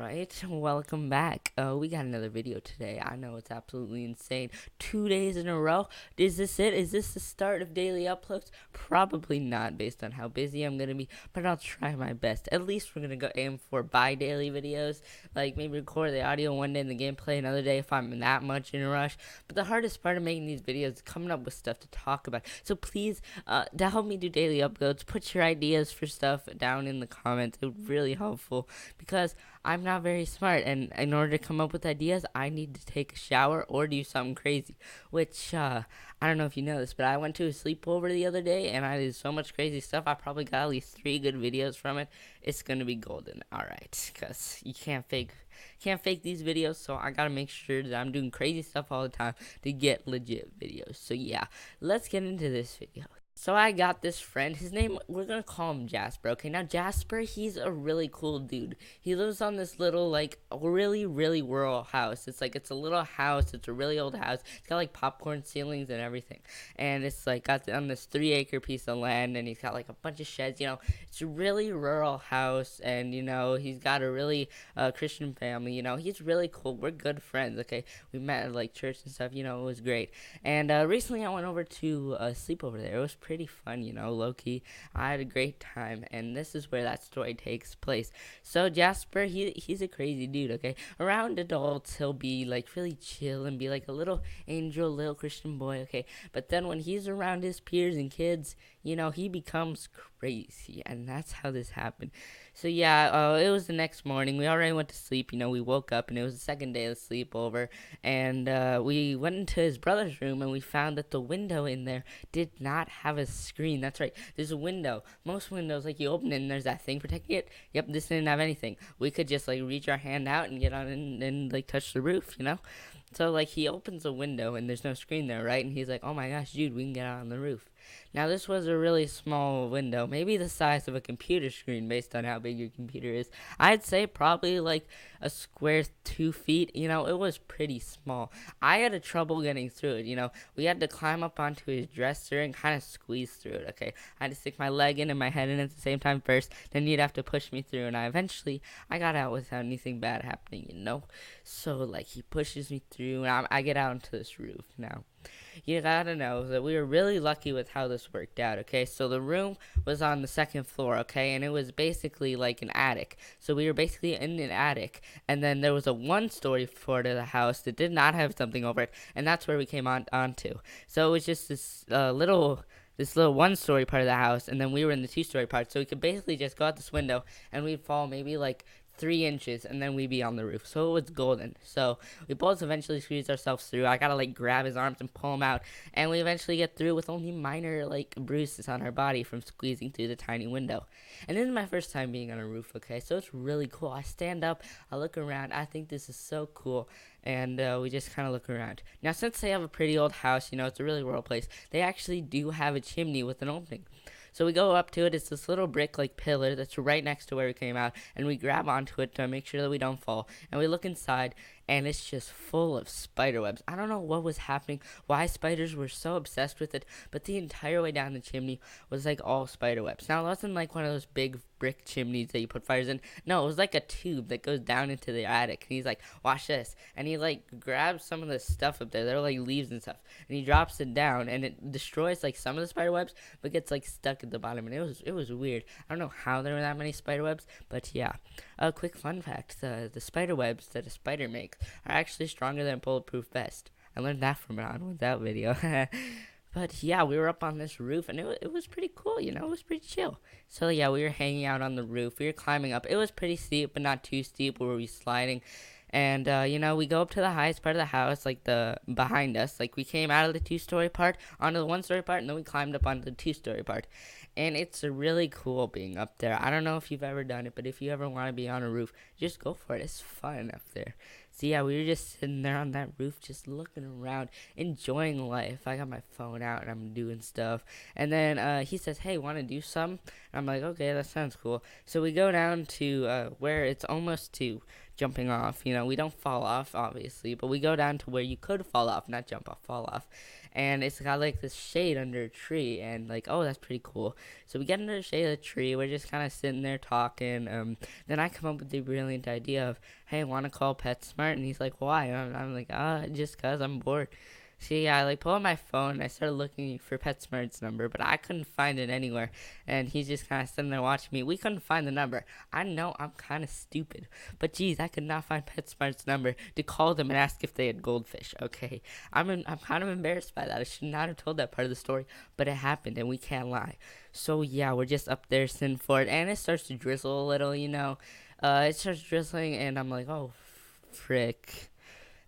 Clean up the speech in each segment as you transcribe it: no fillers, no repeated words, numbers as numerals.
Alright, welcome back. We got another video today. I know it's absolutely insane. 2 days in a row. Is this it? Is this the start of daily uploads? Probably not, based on how busy I'm gonna be, but I'll try my best. At least we're gonna go aim for bi-daily videos. Like maybe record the audio one day and the gameplay another day if I'm that much in a rush. But the hardest part of making these videos is coming up with stuff to talk about. So please, to help me do daily uploads, put your ideas for stuff down in the comments. It would be really helpful because I'm not very smart, and in order to come up with ideas, I need to take a shower or do something crazy. Which, I don't know if you know this, but I went to a sleepover the other day, and I did so much crazy stuff. I probably got at least 3 good videos from it. It's gonna be golden, alright, because you can't fake these videos, so I gotta make sure that I'm doing crazy stuff all the time to get legit videos. So yeah, let's get into this video. So I got this friend, his name, we're gonna call him Jasper, okay? Now Jasper, he's a really cool dude. He lives on this little, like, really rural house. It's a little house, it's a really old house. It's got, like, popcorn ceilings and everything. And it's, like, got on this 3-acre piece of land, and he's got, like, a bunch of sheds, It's a really rural house, and, he's got a really, Christian family, He's really cool. We're good friends, okay? We met at, like, church and stuff, it was great. And, recently I went over to sleep over there. It was pretty fun, low-key. I had a great time, and this is where that story takes place. So Jasper, he's a crazy dude, okay? Around adults, he'll be, like, really chill and be, like, a little angel, little Christian boy, okay? But then when he's around his peers and kids, he becomes crazy, and that's how this happened. So yeah, it was the next morning. We already went to sleep, we woke up, and it was the second day of the sleepover, and we went into his brother's room, and we found that the window in there did not have a screen. That's right, there's a window. Most windows, like, you open it and there's that thing protecting it. Yep, this didn't have anything. We could just, like, reach our hand out and get on and like, touch the roof, So, like, he opens a window and there's no screen there, right? And he's like, oh my gosh, dude, we can get out on the roof. Now, this was a really small window, maybe the size of a computer screen based on how big your computer is. I'd say probably like a square 2 feet, it was pretty small. I had a trouble getting through it, we had to climb up onto his dresser and kind of squeeze through it, okay? I had to stick my leg in and my head in at the same time first, then you'd have to push me through, and I got out without anything bad happening, So, like, he pushes me through, and I get out onto this roof now. You gotta know that we were really lucky with how this worked out, okay? So the room was on the second floor, okay? And it was basically like an attic. So we were basically in an attic. And then there was a 1-story floor to the house that did not have something over it. And that's where we came onto. So it was just this little 1-story part of the house. And then we were in the 2-story part. So we could basically just go out this window and we'd fall maybe like 3 inches, and then we'd be on the roof. So it was golden. So we both eventually squeezed ourselves through. I gotta, like, grab his arms and pull him out, and we eventually get through with only minor, like, bruises on our body from squeezing through the tiny window. And this is my first time being on a roof, okay? So it's really cool. I stand up, I look around, I think this is so cool, and we just kind of look around. Now, since they have a pretty old house, it's a really rural place, they actually do have a chimney with an opening. So we go up to it. It's this little brick, like, pillar that's right next to where we came out, and we grab onto it to make sure that we don't fall. And we look inside, and it's just full of spider webs. I don't know what was happening, why spiders were so obsessed with it, but the entire way down the chimney was, like, all spider webs. Now, it wasn't like one of those big brick chimneys that you put fires in. No, it was like a tube that goes down into the attic. And he's like, watch this. And he, like, grabs some of the stuff up there. They're like leaves and stuff. And he drops it down, and it destroys, like, some of the spider webs, but gets, like, stuck at the bottom. And it was weird. I don't know how there were that many spider webs, but yeah. A quick fun fact: the spider webs that a spider makes are actually stronger than a bulletproof vest. I learned that from that video. But yeah, we were up on this roof, and it was pretty cool, it was pretty chill. So yeah, we were hanging out on the roof, we were climbing up. It was pretty steep, but not too steep where we were sliding. And, we go up to the highest part of the house, like behind us. Like, we came out of the 2-story part onto the 1-story part, and then we climbed up onto the 2-story part. And it's really cool being up there. I don't know if you've ever done it, but if you ever want to be on a roof, just go for it. It's fun up there. So yeah, we were just sitting there on that roof, just looking around, enjoying life. I got my phone out and I'm doing stuff. And then he says, hey, want to do some? And I'm like, okay, that sounds cool. So we go down to where it's almost jumping off. We don't fall off, obviously, but we go down to where you could fall off, not jump off, fall off. And it's got like this shade under a tree, and like, oh, that's pretty cool. So we get under the shade of the tree. We're just kind of sitting there talking. Then I come up with the brilliant idea of, hey, want to call PetSmart? And he's like, why? And I'm like, just cause I'm bored. See, yeah, I like pull out my phone and I started looking for PetSmart's number, but I couldn't find it anywhere. And he's just kind of sitting there watching me. We couldn't find the number. I know I'm kind of stupid, but geez, I could not find PetSmart's number to call them and ask if they had goldfish. Okay, I'm kind of embarrassed by that. I should not have told that part of the story, but it happened and we can't lie. So yeah, we're just up there sitting for it, and it starts to drizzle a little. It starts drizzling, and I'm like, oh, frick.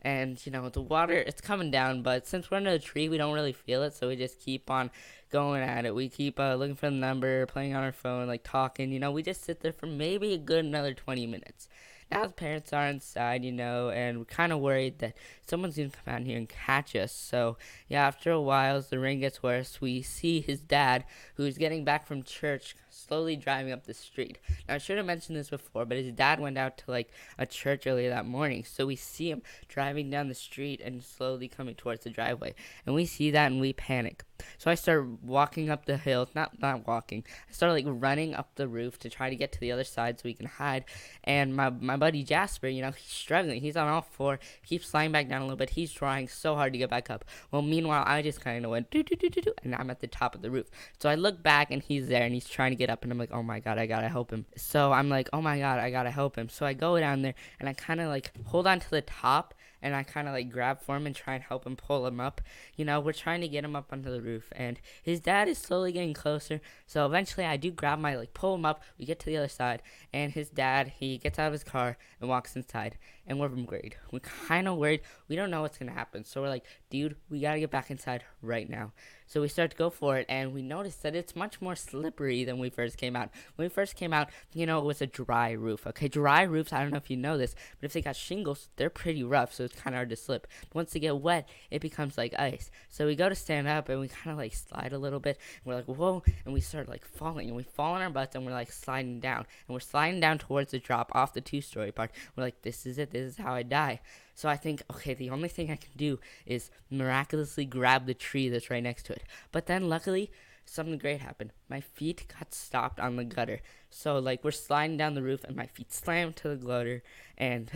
And the water, it's coming down, but since we're under the tree, we don't really feel it, so we just keep on going at it. We keep looking for the number, playing on our phone, like talking. We just sit there for maybe a good another 20 minutes. Now the parents are inside, and we're kind of worried that someone's gonna come out here and catch us. So yeah, after a while, as the rain gets worse, we see his dad, who's getting back from church, slowly driving up the street. Now I should have mentioned this before, but his dad went out to like a church earlier that morning, so we see him driving down the street and slowly coming towards the driveway, and we see that and we panic. So I start walking up the hill, not walking. I start like running up the roof to try to get to the other side so we can hide. And my buddy Jasper, he's struggling. He's on all four, keeps sliding back down a little bit. He's trying so hard to get back up. Well, meanwhile, I just kind of went do do do do do, and I'm at the top of the roof. So I look back and he's there and he's trying to get up, and I'm like, oh my god, I gotta help him. So I'm like, oh my god, I gotta help him. So I go down there and I kind of like hold on to the top, and I kind of like grab for him and try and help him pull him up. We're trying to get him up onto the roof, and his dad is slowly getting closer. So eventually I do grab my, like, pull him up. We get to the other side, and his dad, he gets out of his car and walks inside, and we're worried. We're kind of worried. We don't know what's going to happen. So we're like, dude, we got to get back inside right now. So we start to go for it, and we notice that it's much more slippery than we first came out. When we first came out, it was a dry roof. Okay, dry roofs, I don't know if you know this, but if they got shingles, they're pretty rough, so it's kind of hard to slip. But once they get wet, it becomes like ice. So we go to stand up, and we kind of like slide a little bit, and we're like, whoa, and we start like falling, and we fall on our butts, and we're like sliding down, and we're sliding down towards the drop off the 2-story part. We're like, this is it, this is how I die. So I think, okay, the only thing I can do is miraculously grab the tree that's right next to it. But then luckily, something great happened. My feet got stopped on the gutter. So like we're sliding down the roof and my feet slammed to the gutter, and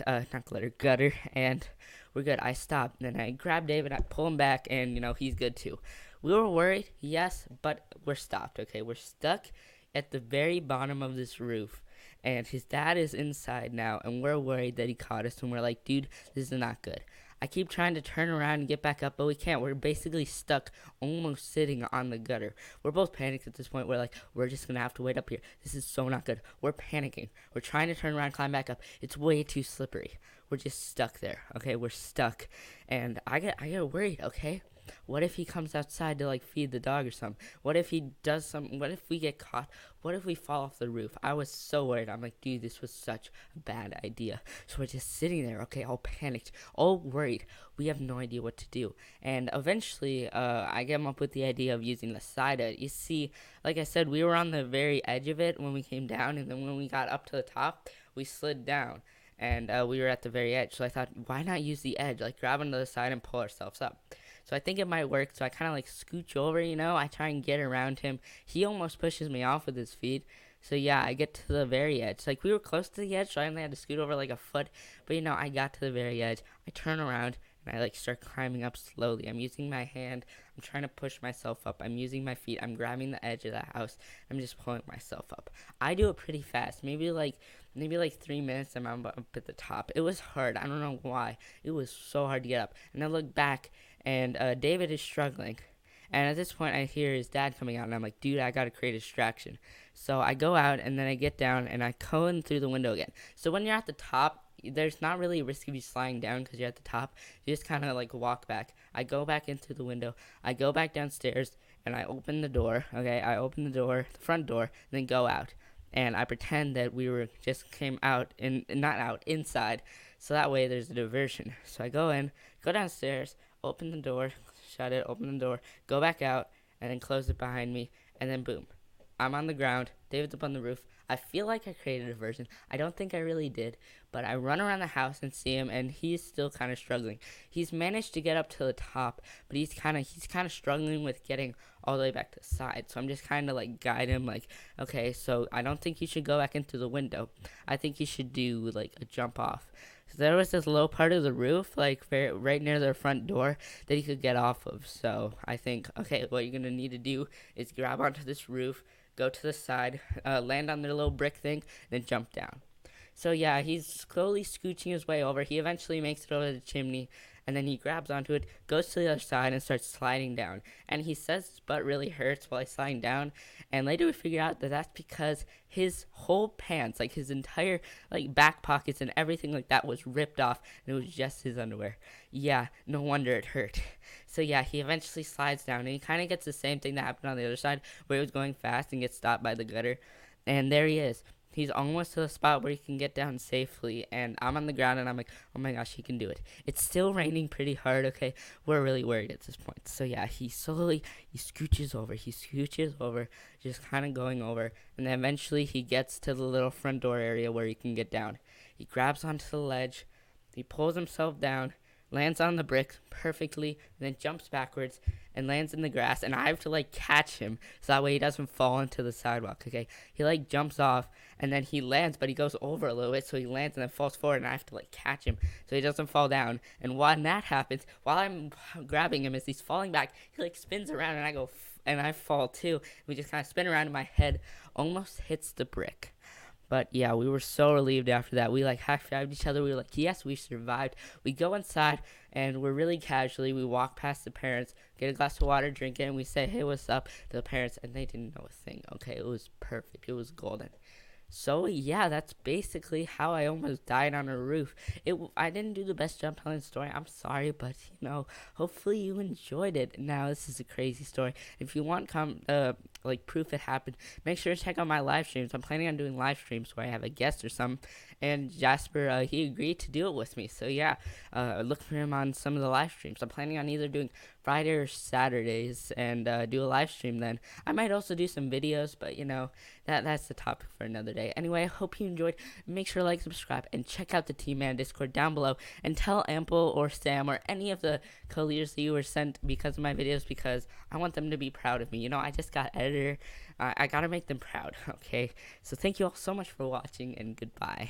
gutter, and we're good. I stopped, then I grab David, I pull him back, and he's good too. We were worried, yes, but we're stopped. Okay, we're stuck at the very bottom of this roof, and his dad is inside now, and we're worried that he caught us, and we're like, dude, this is not good. I keep trying to turn around and get back up, but we can't. We're basically stuck, almost sitting on the gutter. We're both panicked at this point. We're like, we're just going to have to wait up here. This is so not good. We're panicking. We're trying to turn around, climb back up. It's way too slippery. We're just stuck there, okay? We're stuck, and I get worried, okay? What if he comes outside to like feed the dog or something? What if he does something? What if we get caught? What if we fall off the roof? I was so worried. I'm like, dude, this was such a bad idea. So we're just sitting there, okay, all panicked, all worried. We have no idea what to do. And eventually, I came up with the idea of using the side edge. You see, like I said, we were on the very edge of it when we came down, and then when we got up to the top, we slid down. And we were at the very edge. So I thought, why not use the edge? Like, grab onto the side and pull ourselves up. So I think it might work. So I kind of like scooch over, I try and get around him. He almost pushes me off with his feet. So yeah, I get to the very edge. Like, we were close to the edge, so I only had to scoot over like a foot. But I got to the very edge. I turn around and I like start climbing up slowly. I'm using my hand. I'm trying to push myself up. I'm using my feet. I'm grabbing the edge of the house. I'm just pulling myself up. I do it pretty fast. Maybe like 3 minutes and I'm up at the top. It was hard. I don't know why. It was so hard to get up. And I look back, and David is struggling. And at this point, I hear his dad coming out, and I'm like, dude, I got to create a distraction. So I go out, and then I get down, and I go in through the window again. So when you're at the top, there's not really a risk of you sliding down because you're at the top. You just kind of like walk back. I go back into the window. I go back downstairs, and I open the door. Okay, I open the door, the front door, and then go out. And I pretend that we were just came out, and not out, inside. So that way there's a diversion. So I go in, go downstairs, open the door, shut it, open the door, go back out, and then close it behind me, and then boom. I'm on the ground. David's up on the roof. I feel like I created a version. I don't think I really did, but I run around the house and see him, and he's still kind of struggling. He's managed to get up to the top, but he's kind of struggling with getting all the way back to the side. So I'm just kind of like guide him, like, okay, so I don't think you should go back into the window. I think you should do like a jump off. So there was this low part of the roof, like right near their front door, that he could get off of. So I think, okay, what you're gonna need to do is grab onto this roof, go to the side, land on their little brick thing, then jump down. So yeah, he's slowly scooching his way over. He eventually makes it over the chimney, and then he grabs onto it, goes to the other side, and starts sliding down. And he says his butt really hurts while he's sliding down. And later we figure out that that's because his whole pants, like his entire like back pockets and everything like that, was ripped off, and it was just his underwear. Yeah, no wonder it hurt. So yeah, he eventually slides down, and he kind of gets the same thing that happened on the other side, where he was going fast and gets stopped by the gutter. And there he is. He's almost to the spot where he can get down safely, and I'm on the ground, and I'm like, oh my gosh, he can do it. It's still raining pretty hard, okay? We're really worried at this point. So yeah, he scooches over, just kind of going over, and then eventually he gets to the little front door area where he can get down. He grabs onto the ledge, he pulls himself down, lands on the brick perfectly, and then jumps backwards and lands in the grass, and I have to like catch him so that way he doesn't fall into the sidewalk. Okay, he like jumps off and then he lands, but he goes over a little bit, so he lands and then falls forward, and I have to like catch him so he doesn't fall down. And while that happens, while I'm grabbing him as he's falling back, he like spins around, and and I fall too. We just kind of spin around, and my head almost hits the brick. But yeah, we were so relieved after that. We like high-fived each other. We were like, yes, we survived. We go inside, and we're really casually. We walk past the parents, get a glass of water, drink it, and we say, hey, what's up to the parents. And they didn't know a thing. Okay, it was perfect. It was golden. So yeah, that's basically how I almost died on a roof. I didn't do the best job telling the story. I'm sorry, but hopefully you enjoyed it. Now this is a crazy story. If you want like proof it happened, make sure to check out my live streams. I'm planning on doing live streams where I have a guest or something. And Jasper, he agreed to do it with me. So yeah, look for him on some of the live streams. I'm planning on either doing Friday or Saturdays and do a live stream then. I might also do some videos, but that's the topic for another day. Anyway, I hope you enjoyed. Make sure to like, subscribe, and check out the Team Man Discord down below. And tell Ample or Sam or any of the co-leaders that you were sent because of my videos, because I want them to be proud of me. I just got editor. I gotta make them proud, okay? So thank you all so much for watching, and goodbye.